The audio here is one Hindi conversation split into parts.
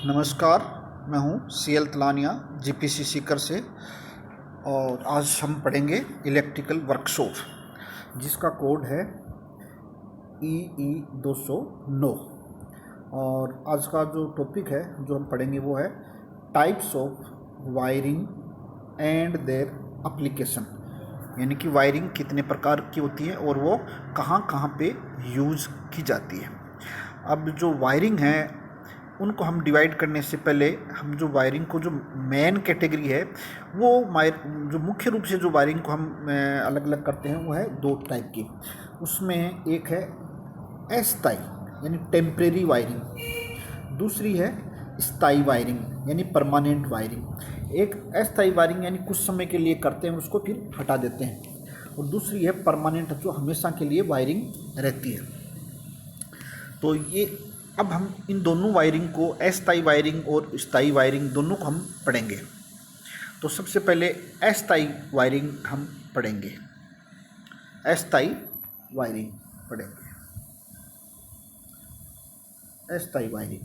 नमस्कार, मैं हूँ सीएल तलानिया जीपीसी सीकर से। और आज हम पढ़ेंगे इलेक्ट्रिकल वर्कशॉप, जिसका कोड है EE 209। और आज का जो टॉपिक है जो हम पढ़ेंगे वो है types of wiring and their application, यानी कि वायरिंग कितने प्रकार की होती है और वो कहाँ कहाँ पे यूज़ की जाती है। अब जो वायरिंग है उनको हम डिवाइड करने से पहले हम जो वायरिंग को जो मेन कैटेगरी है वो जो मुख्य रूप से जो वायरिंग को हम अलग अलग करते हैं वो है दो टाइप की। उसमें एक है अस्थाई यानी टेम्परेरी वायरिंग, दूसरी है स्थायी वायरिंग यानी परमानेंट वायरिंग। एक अस्थायी वायरिंग यानी कुछ समय के लिए करते हैं उसको फिर हटा देते हैं, और दूसरी है परमानेंट जो हमेशा के लिए वायरिंग रहती है। तो ये अब हम इन दोनों वायरिंग को अस्थायी वायरिंग और स्थायी वायरिंग दोनों को हम पढ़ेंगे। तो सबसे पहले अस्थायी वायरिंग हम पढ़ेंगे। अस्थायी वायरिंग पढ़ेंगे। अस्थायी वायरिंग,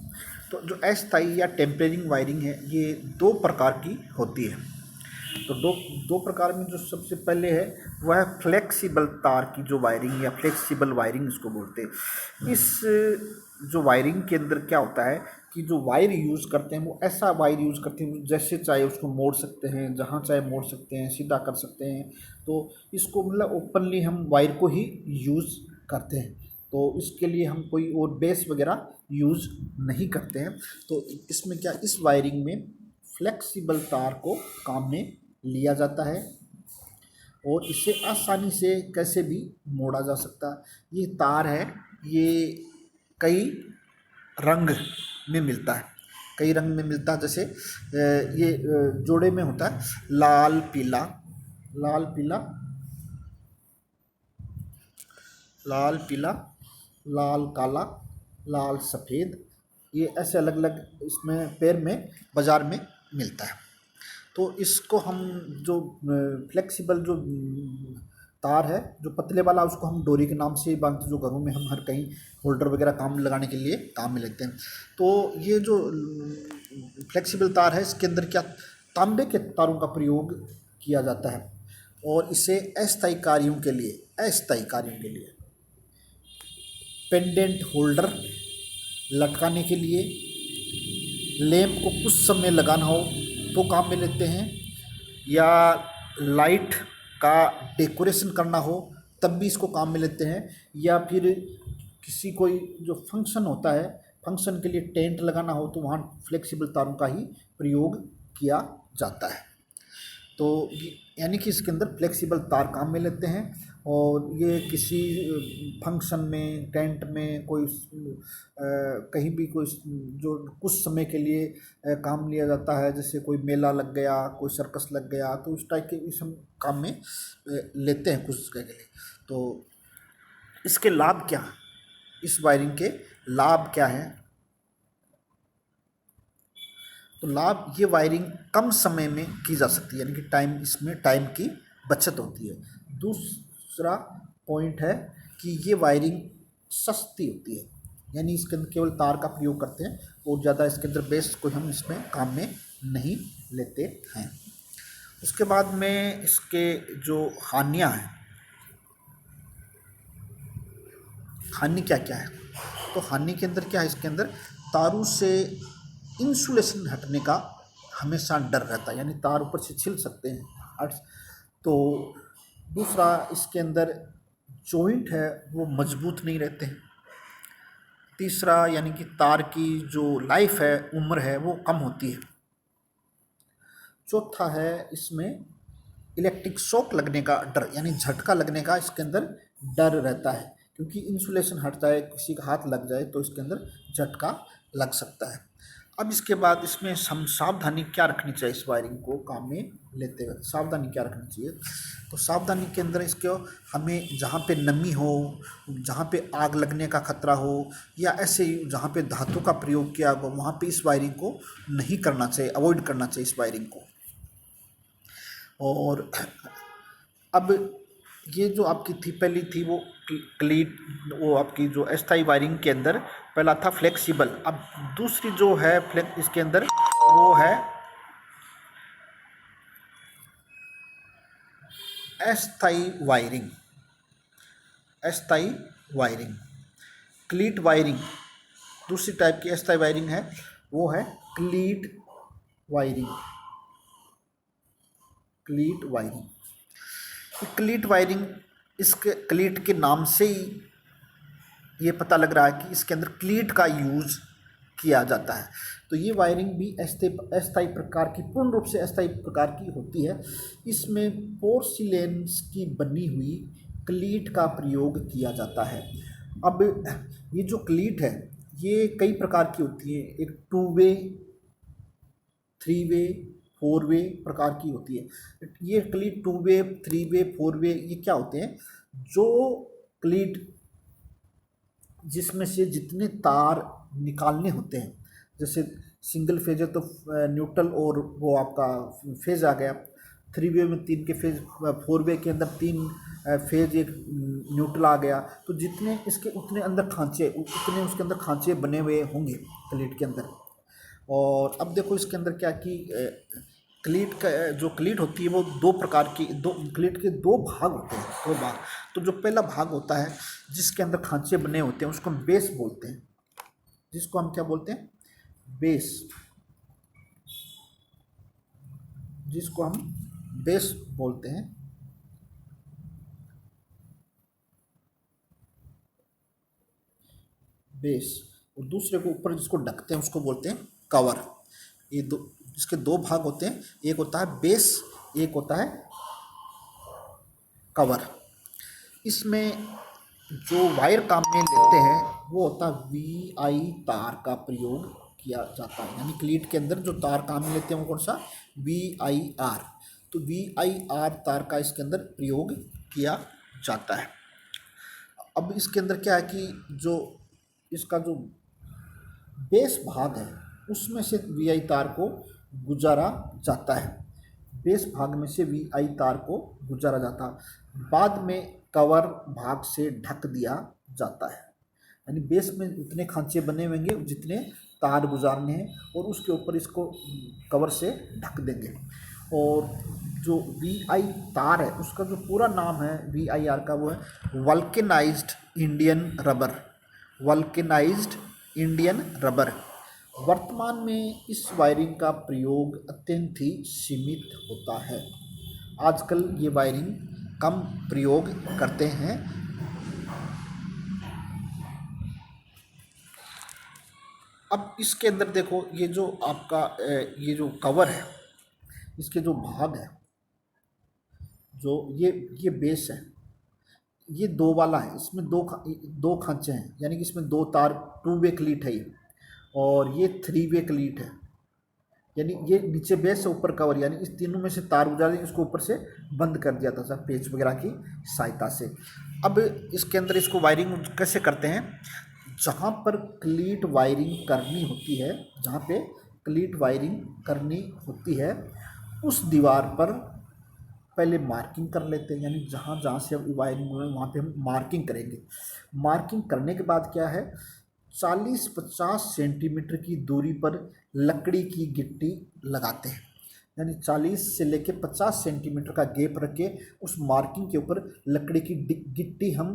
तो जो अस्थायी या टेम्परेरी वायरिंग है ये दो प्रकार की होती है। तो दो प्रकार में जो सबसे पहले है वह है फ्लेक्सिबल तार की जो वायरिंग या फ्लेक्सिबल वायरिंग इसको बोलते हैं। इस जो वायरिंग के अंदर क्या होता है कि जो वायर यूज़ करते हैं वो ऐसा वायर यूज़ करते हैं जैसे चाहे उसको मोड़ सकते हैं, जहाँ चाहे मोड़ सकते हैं, सीधा कर सकते हैं। तो इसको मतलब ओपनली हम वायर को ही यूज़ करते हैं, तो इसके लिए हम कोई और बेस वगैरह यूज़ नहीं करते हैं। तो इसमें क्या, इस वायरिंग में फ्लेक्सिबल तार को काम में लिया जाता है और इसे आसानी से कैसे भी मोड़ा जा सकता है। ये तार है, ये कई रंग में मिलता है, कई रंग में मिलता है। जैसे ये जोड़े में होता है लाल पीला, लाल पीला, लाल पीला, लाल काला, लाल सफ़ेद, ये ऐसे अलग अलग इसमें पेयर में बाज़ार में मिलता है। तो इसको हम जो फ्लेक्सिबल जो तार है जो पतले वाला उसको हम डोरी के नाम से बांधते, जो घरों में हम हर कहीं होल्डर वगैरह काम लगाने के लिए काम में लेते हैं। तो ये जो फ्लेक्सिबल तार है इसके अंदर क्या तांबे के तारों का प्रयोग किया जाता है, और इसे अस्थायी कार्यों के लिए, अस्थायी कार्यों के लिए पेंडेंट होल्डर लटकाने के लिए, लैंप को कुछ समय लगाना हो तो काम में लेते हैं, या लाइट का डेकोरेशन करना हो तब भी इसको काम में लेते हैं, या फिर किसी कोई जो फंक्शन होता है, फंक्शन के लिए टेंट लगाना हो तो वहाँ फ्लेक्सिबल तारों का ही प्रयोग किया जाता है। तो यानी कि इसके अंदर फ्लेक्सिबल तार काम में लेते हैं, और ये किसी फंक्शन में, टेंट में, कोई कहीं भी कोई जो कुछ समय के लिए काम लिया जाता है, जैसे कोई मेला लग गया, कोई सर्कस लग गया, तो उस टाइप के इस हम काम में लेते हैं कुछ जगह के लिए। तो इसके लाभ क्या, इस वायरिंग के लाभ क्या हैं? तो लाभ, ये वायरिंग कम समय में की जा सकती है, यानी कि टाइम, इसमें टाइम की बचत होती है। दूसरा पॉइंट है कि ये वायरिंग सस्ती होती है, यानी इसके अंदर केवल तार का प्रयोग करते हैं और ज़्यादा इसके अंदर बेस कोई हम इसमें काम में नहीं लेते हैं। उसके बाद में इसके जो हानियाँ हैं, हानि क्या क्या है? तो हानि के अंदर क्या है, इसके अंदर तारों से इंसुलेशन हटने का हमेशा डर रहता है, यानी तार ऊपर से छिल सकते हैं हट। तो दूसरा, इसके अंदर जॉइंट है वो मजबूत नहीं रहते हैं। तीसरा, यानी कि तार की जो लाइफ है, उम्र है, वो कम होती है। चौथा है, इसमें इलेक्ट्रिक शॉक लगने का डर, यानी झटका लगने का इसके अंदर डर रहता है, क्योंकि इंसुलेशन हटता है, किसी का हाथ लग जाए तो इसके अंदर झटका लग सकता है। अब इसके बाद इसमें हम सावधानी क्या रखनी चाहिए, इस वायरिंग को काम में लेते हुए सावधानी क्या रखनी चाहिए? तो सावधानी के अंदर इसको हमें जहाँ पे नमी हो, जहाँ पे आग लगने का खतरा हो, या ऐसे ही जहाँ पे धातु का प्रयोग किया हो, वहाँ पे इस वायरिंग को नहीं करना चाहिए, अवॉइड करना चाहिए इस वायरिंग को। और अब ये जो आपकी थी पहली थी वो क्लीट, वो आपकी जो अस्थायी वायरिंग के अंदर पहला था फ्लेक्सिबल। अब दूसरी जो है इसके अंदर वो है अस्थायी वायरिंग। अस्थायी वायरिंग, क्लीट वायरिंग। दूसरी टाइप की अस्थायी वायरिंग है वो है क्लीट वायरिंग। क्लीट वायरिंग, क्लीट वायरिंग, इसके क्लीट के नाम से ही ये पता लग रहा है कि इसके अंदर क्लीट का यूज़ किया जाता है। तो ये वायरिंग भी अस्थायी प्रकार की, पूर्ण रूप से अस्थायी प्रकार की होती है। इसमें पोर्सिलेन्स की बनी हुई क्लीट का प्रयोग किया जाता है। अब ये जो क्लीट है ये कई प्रकार की होती है। एक 2 वे, 3 वे, 4 वे प्रकार की होती है। ये क्लीट 2 वे, 3 वे, 4 वे ये क्या होते हैं? जो क्लीट जिसमें से जितने तार निकालने होते हैं, जैसे सिंगल फेज है तो न्यूट्रल और वो आपका फेज आ गया, 3 वे में 3 के फेज, 4 वे के अंदर 3 फेज, एक न्यूट्रल आ गया। तो जितने इसके उतने अंदर खांचे, उतने उसके अंदर खांचे बने हुए होंगे क्लीट के अंदर। और अब देखो इसके अंदर क्या कि क्लीट का जो क्लीट होती है वो दो प्रकार की, दो क्लीट के दो भाग होते हैं, दो भाग। तो जो पहला भाग होता है जिसके अंदर खांचे बने होते हैं उसको हम बेस बोलते हैं। जिसको हम क्या बोलते हैं? बेस। जिसको हम बेस बोलते हैं। बेस। और दूसरे को ऊपर जिसको ढकते हैं उसको बोलते हैं कवर। ये दो, इसके दो भाग होते हैं, एक होता है बेस, एक होता है कवर। इसमें जो वायर काम में लेते हैं वो होता है VI तार का प्रयोग किया जाता है। यानी क्लीट के अंदर जो तार काम में लेते हैं वो कौन सा? VIR। तो VIR तार का इसके अंदर प्रयोग किया जाता है। अब इसके अंदर क्या है कि जो इसका जो बेस भाग है उसमें से VI तार को गुजारा जाता है। बेस भाग में से VI तार को गुजारा जाता है, बाद में कवर भाग से ढक दिया जाता है। यानी बेस में उतने खांचे बने होंगे जितने तार गुजारने हैं और उसके ऊपर इसको कवर से ढक देंगे। और जो VI तार है उसका जो पूरा नाम है VIR का वो है vulcanised Indian rubber. Vulcanised Indian rubber. वर्तमान में इस वायरिंग का प्रयोग अत्यंत ही सीमित होता है। आजकल ये वायरिंग कम प्रयोग करते हैं। अब इसके अंदर देखो ये जो आपका ये जो कवर है, इसके जो भाग है, जो ये बेस है, ये दो वाला है। इसमें दो खांचे हैं, यानी कि इसमें दो तार, 2 वे क्लीट है ये, और ये 3 वे क्लीट है। यानी ये नीचे बेस है, ऊपर कवर, यानी इस तीनों में से तार गुजार दें, इसको ऊपर से बंद कर दिया था सब पेच वगैरह की सहायता से। अब इसके अंदर इसको वायरिंग कैसे करते हैं? जहाँ पर क्लीट वायरिंग करनी होती है, जहाँ पे क्लीट वायरिंग करनी होती है उस दीवार पर पहले मार्किंग कर लेते हैं। यानी जहाँ जहाँ से अब वायरिंग हो वहाँ पे हम मार्किंग करेंगे। मार्किंग करने के बाद क्या है, 40-50 सेंटीमीटर की दूरी पर लकड़ी की गिट्टी लगाते हैं। यानी 40 से लेके 50 सेंटीमीटर का गैप रख के उस मार्किंग के ऊपर लकड़ी की गिट्टी हम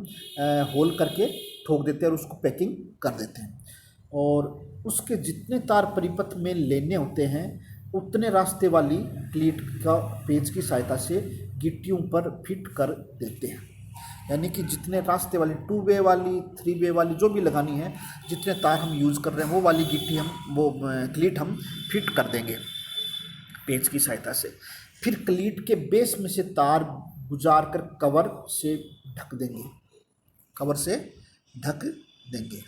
होल करके ठोक देते हैं और उसको पैकिंग कर देते हैं। और उसके जितने तार परिपथ में लेने होते हैं उतने रास्ते वाली क्लीट का पेच की सहायता से गिट्टियों पर फिट कर देते हैं। यानी कि जितने रास्ते वाली 2 वे वाली, 3 वे वाली जो भी लगानी है, जितने तार हम यूज़ कर रहे हैं वो वाली गिट्टी हम, वो क्लीट हम फिट कर देंगे पेच की सहायता से। फिर क्लीट के बेस में से तार गुजार कर कवर से ढक देंगे, कवर से ढक देंगे।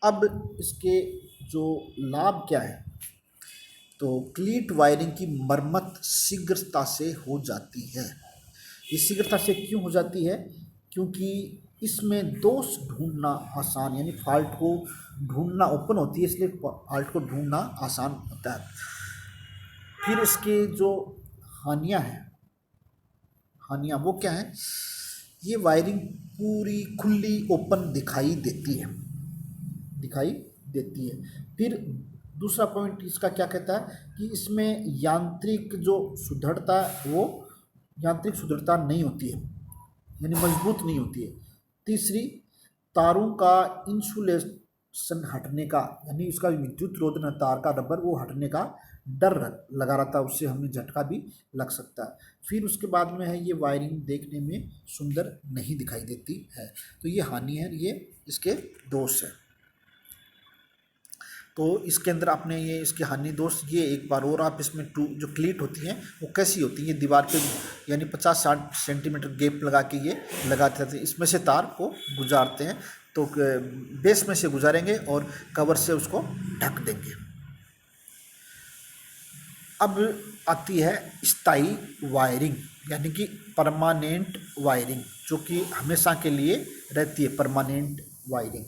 अब इसके जो लाभ क्या है, तो क्लीट वायरिंग की मरम्मत शीघ्रता से हो जाती है। ये शीघ्रता से क्यों हो जाती है? क्योंकि इसमें दोष ढूंढना आसान, यानी फॉल्ट को ढूंढना ओपन होती है, इसलिए फॉल्ट को ढूंढना आसान होता है। फिर इसके जो हानियां हैं, हानियां वो क्या है? ये वायरिंग पूरी खुली ओपन दिखाई देती है। दिखाई देती है। फिर दूसरा पॉइंट इसका क्या कहता है कि इसमें यांत्रिक जो सुदृढ़ता वो यांत्रिक सुदृढ़ता नहीं होती है, यानी मजबूत नहीं होती है। तीसरी, तारों का इंसुलेशन हटने का, यानी इसका विद्युत रोधन तार का रबर वो हटने का डर लगा रहता है, उससे हमें झटका भी लग सकता है। फिर उसके बाद में है ये वायरिंग देखने में सुंदर नहीं दिखाई देती है। तो ये हानि है, ये इसके दोष है। तो इसके अंदर आपने ये इसके हानि दोष ये एक बार और आप इसमें जो क्लीट होती हैं वो कैसी होती हैं, ये दीवार पे यानी 50-60 सेंटीमीटर गैप लगा के ये लगाते थे, इसमें से तार को गुजारते हैं। तो बेस में से गुजारेंगे और कवर से उसको ढक देंगे। अब आती है स्थायी वायरिंग, यानी कि परमानेंट वायरिंग, जो कि हमेशा के लिए रहती है। परमानेंट वायरिंग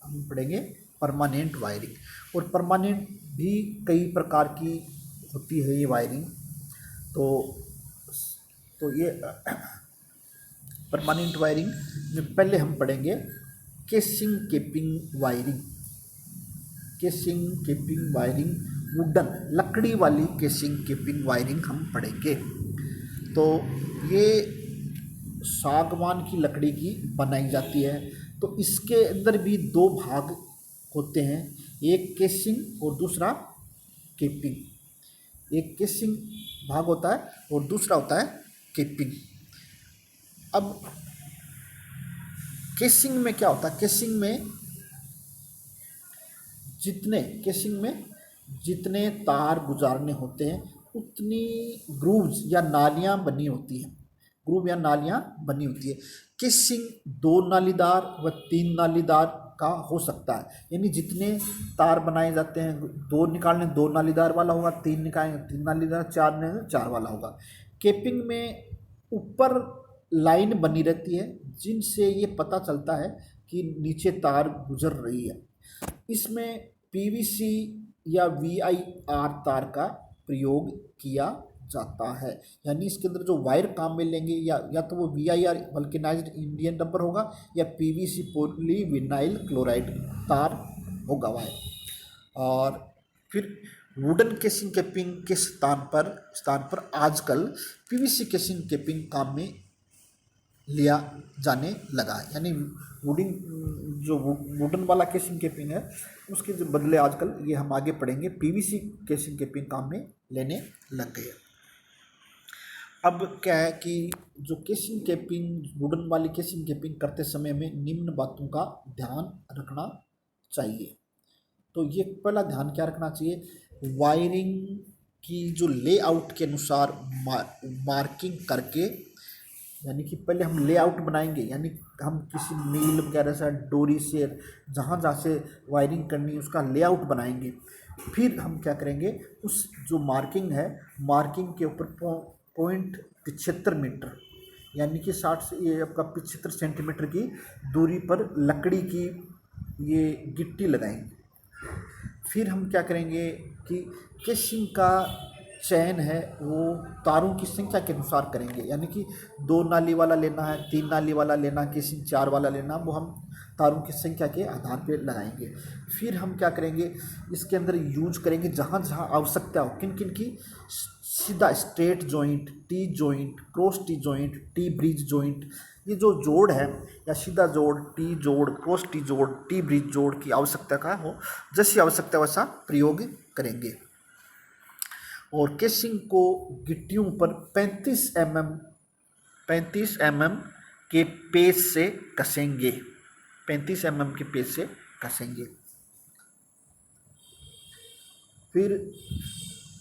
हम पढ़ेंगे, परमानेंट वायरिंग। और परमानेंट भी कई प्रकार की होती है ये वायरिंग। तो ये परमानेंट वायरिंग में पहले हम पढ़ेंगे casing capping wiring. Casing capping wiring, wooden लकड़ी वाली केसिंग केपिंग वायरिंग हम पढ़ेंगे। तो ये सागवान की लकड़ी की बनाई जाती है। तो इसके अंदर भी दो भाग होते हैं, एक केसिंग और दूसरा केपिंग। एक केसिंग भाग होता है और दूसरा होता है केपिंग। अब केसिंग में क्या होता है, केसिंग में जितने तार गुजारने होते हैं उतनी ग्रूव्स या नालियां बनी होती हैं, ग्रूव या नालियां बनी होती है। केसिंग 2 नालीदार व 3 नालीदार का हो सकता है, यानी जितने तार बनाए जाते हैं, 2 निकालने 2 नालीदार वाला होगा, 3 निकालेंगे 3 नालीदार, 4 ने 4 वाला होगा। केपिंग में ऊपर लाइन बनी रहती है जिनसे ये पता चलता है कि नीचे तार गुजर रही है। इसमें पीवीसी या वीआईआर तार का प्रयोग किया जाता है, यानी इसके अंदर जो वायर काम में लेंगे या तो वो वीआईआर वल्केनाइज्ड इंडियन रबर होगा या पीवीसी पॉलीविनाइल क्लोराइड तार होगा वायर। और फिर वुडन केसिंग केपिंग के स्थान पर आजकल पीवीसी केसिंग केपिंग काम में लिया जाने लगा है, यानी वुडन वाला केसिंग केपिंग है उसके जो बदले आजकल ये हम आगे पढ़ेंगे पीवीसी केसिंग केपिंग काम में लेने लग गए। अब क्या है कि जो केसिंग केपिंग वुडन वाली केसिंग केपिंग करते समय में निम्न बातों का ध्यान रखना चाहिए। तो ये पहला ध्यान क्या रखना चाहिए, वायरिंग की जो लेआउट के अनुसार मार्किंग करके, यानी कि पहले हम लेआउट बनाएंगे, यानी हम किसी नील वगैरह से डोरी से जहाँ से वायरिंग करनी है उसका लेआउट बनाएंगे। फिर हम क्या करेंगे, उस जो मार्किंग है मार्किंग के ऊपर 0.75 मीटर यानी कि 60 से ये आपका 75 सेंटीमीटर की दूरी पर लकड़ी की ये गिट्टी लगाएंगे। फिर हम क्या करेंगे कि केसिंग का चयन है वो तारों की संख्या के अनुसार करेंगे, यानी कि 2 नाली वाला लेना है, 3 नाली वाला लेना, केसिंग 4 वाला लेना, वो हम तारों की संख्या के आधार पर लगाएंगे। फिर हम क्या करेंगे, इसके अंदर यूज करेंगे जहाँ जहाँ आवश्यकता हो, किन किन की, सीधा straight joint, T joint, cross T joint, T bridge joint, ये जो जोड़ है या सीधा जोड़, टी जोड़, क्रॉस टी जोड़, टी ब्रिज जोड़ की आवश्यकता का हो, जैसी आवश्यकता वैसा प्रयोग करेंगे। और केसिंग को गिट्टियों पर 35 mm के पेच से कसेंगे, 35 mm के पेच से कसेंगे। फिर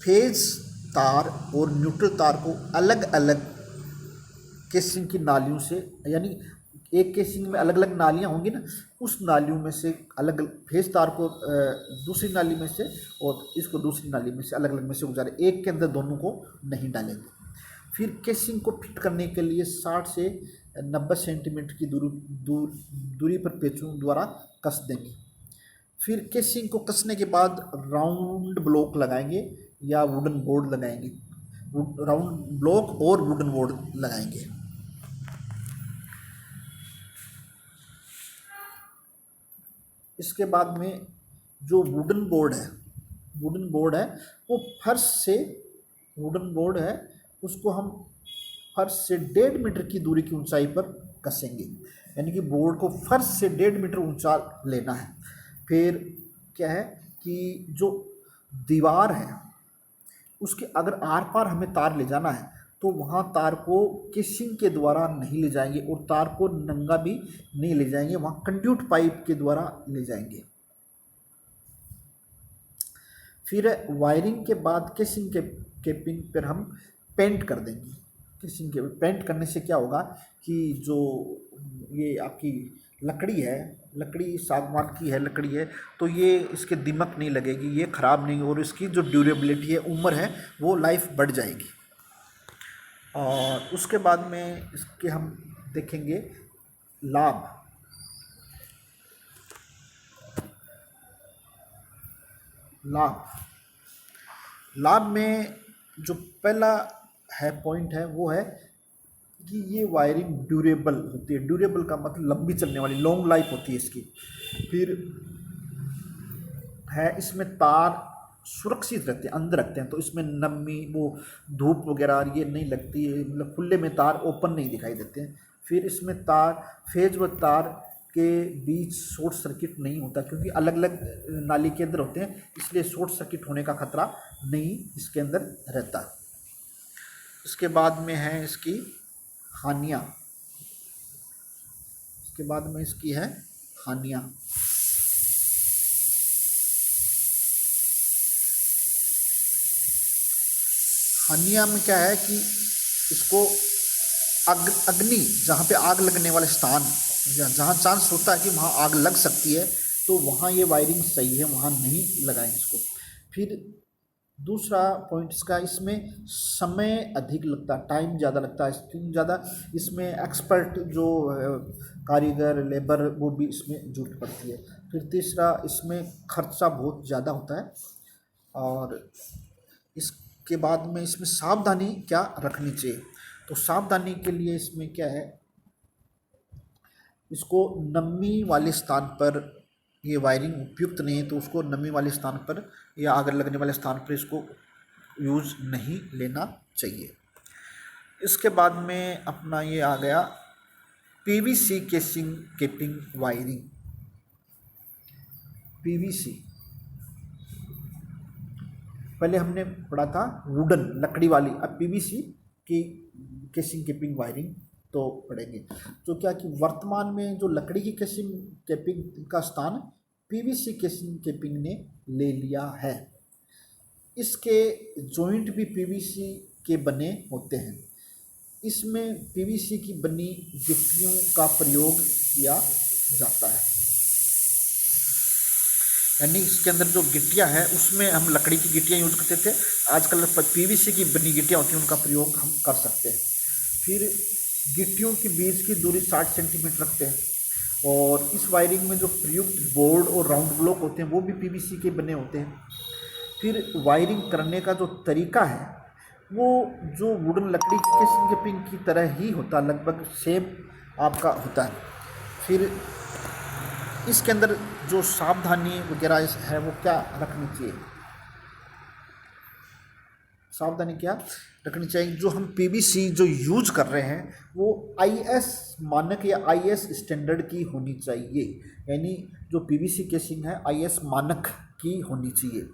फेज तार और न्यूट्रल तार को अलग अलग केसिंग की नालियों से, यानी एक केसिंग में अलग अलग नालियां होंगी ना, उस नालियों में से अलग फेज तार को दूसरी नाली में से और इसको दूसरी नाली में से अलग अलग में से गुजारे, एक के अंदर दोनों को नहीं डालेंगे। फिर केसिंग को फिट करने के लिए 60 से 90 सेंटीमीटर की दूरी पर पेचों द्वारा कस देंगे। फिर केसिंग को कसने के बाद राउंड ब्लॉक लगाएंगे या वुडन बोर्ड लगाएंगे, राउंड ब्लॉक और वुडन बोर्ड लगाएंगे। इसके बाद में जो वुडन बोर्ड है वो फर्श से, वुडन बोर्ड है उसको हम फर्श से 1.5 मीटर की दूरी की ऊंचाई पर कसेंगे, यानी कि बोर्ड को फर्श से 1.5 मीटर ऊंचा लेना है। फिर क्या है कि जो दीवार है उसके अगर आर पार हमें तार ले जाना है तो वहाँ तार को केसिंग के द्वारा नहीं ले जाएंगे और तार को नंगा भी नहीं ले जाएंगे, वहाँ कंड्यूट पाइप के द्वारा ले जाएंगे। फिर वायरिंग के बाद केसिंग के केपिंग पर हम पेंट कर देंगे। केसिंग के पेंट करने से क्या होगा कि जो ये आपकी लकड़ी है, लकड़ी सागवान की है, लकड़ी है, तो ये इसके दीमक नहीं लगेगी, ये ख़राब नहीं, और इसकी जो ड्यूरेबिलिटी है, उम्र है, वो लाइफ बढ़ जाएगी। और उसके बाद में इसके हम देखेंगे लाभ। लाभ में जो पहला है पॉइंट है वो है कि ये वायरिंग ड्यूरेबल होती है। ड्यूरेबल का मतलब लंबी चलने वाली, लॉन्ग लाइफ होती है इसकी। फिर है इसमें तार सुरक्षित रहते हैं, अंदर रखते हैं, तो इसमें नमी, वो धूप वगैरह ये नहीं लगती है, मतलब खुले में तार ओपन नहीं दिखाई देते हैं। फिर इसमें तार, फेज व तार के बीच शॉर्ट सर्किट नहीं होता, क्योंकि अलग अलग नाली के अंदर होते हैं, इसलिए शॉर्ट सर्किट होने का खतरा नहीं इसके अंदर रहता। इसके बाद में है इसकी हानियाँ। इसके बाद में इसकी है हानियाँ। हानियाँ में क्या है कि इसको अग्नि, जहाँ पे आग लगने वाले स्थान, जहाँ चांस होता है कि वहाँ आग लग सकती है, तो वहाँ ये वायरिंग सही है, वहाँ नहीं लगाएं इसको। फिर दूसरा पॉइंट इसका, इसमें समय अधिक लगता है, टाइम ज़्यादा लगता है, क्योंकि ज़्यादा इसमें एक्सपर्ट जो कारीगर, लेबर, वो भी इसमें जरूरत पड़ती है। फिर तीसरा, इसमें खर्चा बहुत ज़्यादा होता है। और इसके बाद में इसमें सावधानी क्या रखनी चाहिए, तो सावधानी के लिए इसमें क्या है, इसको नमी वाले स्थान पर, ये वायरिंग उपयुक्त नहीं है तो उसको नमी वाले स्थान पर या आग लगने वाले स्थान पर इसको यूज़ नहीं लेना चाहिए। इसके बाद में अपना ये आ गया PVC casing capping wiring. PVC पहले हमने पढ़ा था वुडन, लकड़ी वाली, अब पीवीसी की केसिंग केपिंग वायरिंग तो पढ़ेंगे। तो क्या कि वर्तमान में जो लकड़ी की केसिंग केपिंग का स्थान पीवीसी केसिंग केपिंग ने ले लिया है। इसके जॉइंट भी पीवीसी के बने होते हैं। इसमें पीवीसी की बनी गिट्टियों का प्रयोग किया जाता है, यानी इसके अंदर जो गिट्टियाँ हैं उसमें हम लकड़ी की गिट्टियाँ यूज़ करते थे, आजकल पीवीसी की बनी गिट्टियाँ होती हैं, उनका प्रयोग हम कर सकते हैं। फिर गिट्टियों के बीच की दूरी 60 सेंटीमीटर रखते हैं। और इस वायरिंग में जो प्रयुक्त बोर्ड और राउंड ब्लॉक होते हैं वो भी पीवीसी के बने होते हैं। फिर वायरिंग करने का जो तरीका है वो जो वुडन लकड़ी की केसिंग केपिंग की तरह ही होता है, लगभग सेम आपका होता है। फिर इसके अंदर जो सावधानी वगैरह है वो क्या रखनी चाहिए, सावधानी क्या रखनी चाहिए, जो हम पीवीसी जो यूज कर रहे हैं वो आईएस मानक या आईएस स्टैंडर्ड की होनी चाहिए, यानी जो पीवीसी केसिंग है आईएस मानक की होनी चाहिए।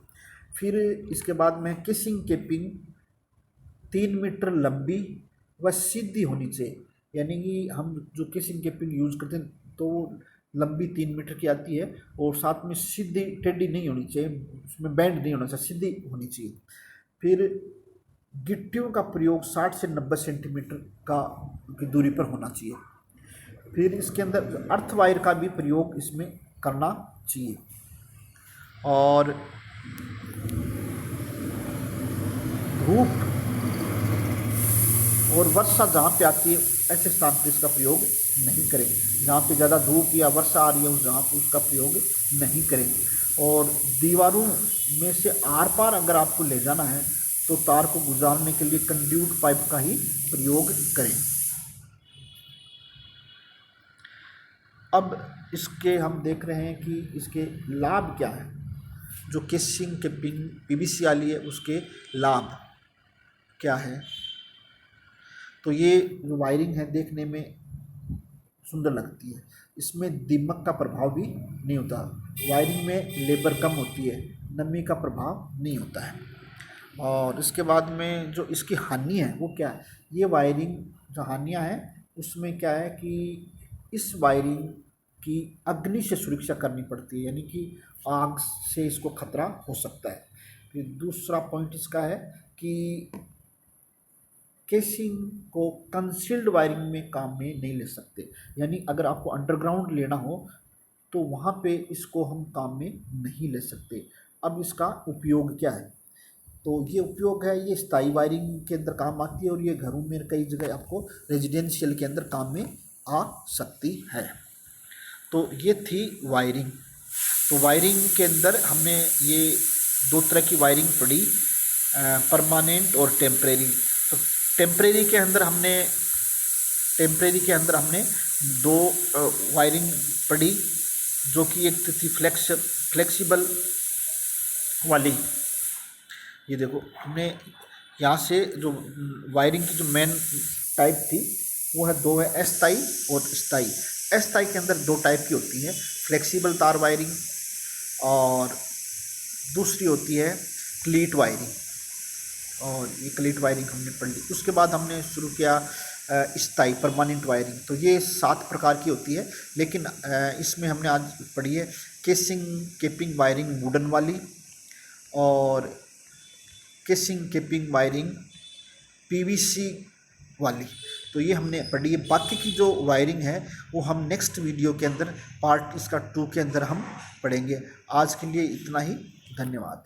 फिर इसके बाद में केसिंग केपिंग 3 मीटर लंबी व सीधी होनी चाहिए, यानी कि हम जो केसिंग केपिंग यूज करते हैं तो लंबी 3 मीटर की आती है और साथ में सीधी, टेढ़ी नहीं होनी चाहिए, उसमें बैंड नहीं होना चाहिए, सीधी होनी चाहिए। फिर गिट्टियों का प्रयोग 60 से 90 सेंटीमीटर की दूरी पर होना चाहिए। फिर इसके अंदर अर्थ वायर का भी प्रयोग इसमें करना चाहिए। और धूप और वर्षा जहाँ पे आती है ऐसे स्थान पर इसका प्रयोग नहीं करें, जहाँ पे ज़्यादा धूप या वर्षा आ रही है उस जहाँ पर उसका प्रयोग नहीं करें। और दीवारों में से आर पार अगर आपको ले जाना है तो तार को गुजारने के लिए कंड्यूट पाइप का ही प्रयोग करें। अब इसके हम देख रहे हैं कि इसके लाभ क्या है। जो केसिंग केपिंग पीवीसी वाली है उसके लाभ क्या है। तो ये जो वायरिंग है देखने में सुंदर लगती है, इसमें दीमक का प्रभाव भी नहीं होता, वायरिंग में लेबर कम होती है, नमी का प्रभाव नहीं होता है। और इसके बाद में जो इसकी हानि है वो क्या है, ये वायरिंग जो हानियाँ हैं उसमें क्या है कि इस वायरिंग की अग्नि से सुरक्षा करनी पड़ती है, यानी कि आग से इसको खतरा हो सकता है। फिर दूसरा पॉइंट इसका है कि केसिंग को कंसील्ड वायरिंग में काम में नहीं ले सकते, यानी अगर आपको अंडरग्राउंड लेना हो तो वहाँ पे इसको हम काम में नहीं ले सकते। अब इसका उपयोग क्या है, तो ये उपयोग है, ये स्थायी वायरिंग के अंदर काम आती है और ये घरों में कई जगह आपको रेजिडेंशियल के अंदर काम में आ सकती है। तो ये थी वायरिंग। तो वायरिंग के अंदर हमने ये दो तरह की वायरिंग पढ़ी, परमानेंट और टेम्परेरी। तो टेम्परेरी के अंदर हमने दो वायरिंग पढ़ी, जो कि एक थी फ्लेक्सिबल वाली। ये देखो हमने यहाँ से जो वायरिंग की जो मेन टाइप थी वो है दो है, अस्थायी और स्थायी। अस्थायी के अंदर दो टाइप की होती है, फ्लेक्सिबल तार वायरिंग और दूसरी होती है क्लीट वायरिंग। और ये क्लीट वायरिंग हमने पढ़ ली। उसके बाद हमने शुरू किया स्थायी परमानेंट वायरिंग। तो ये 7 प्रकार की होती है, लेकिन इसमें हमने आज पढ़ी है केसिंग केपिंग वायरिंग वुडन वाली और केसिंग केपिंग वायरिंग पीवीसी वाली। तो ये हमने पढ़ी है। बाकी की जो वायरिंग है वो हम नेक्स्ट वीडियो के अंदर पार्ट इसका 2 के अंदर हम पढ़ेंगे। आज के लिए इतना ही, धन्यवाद।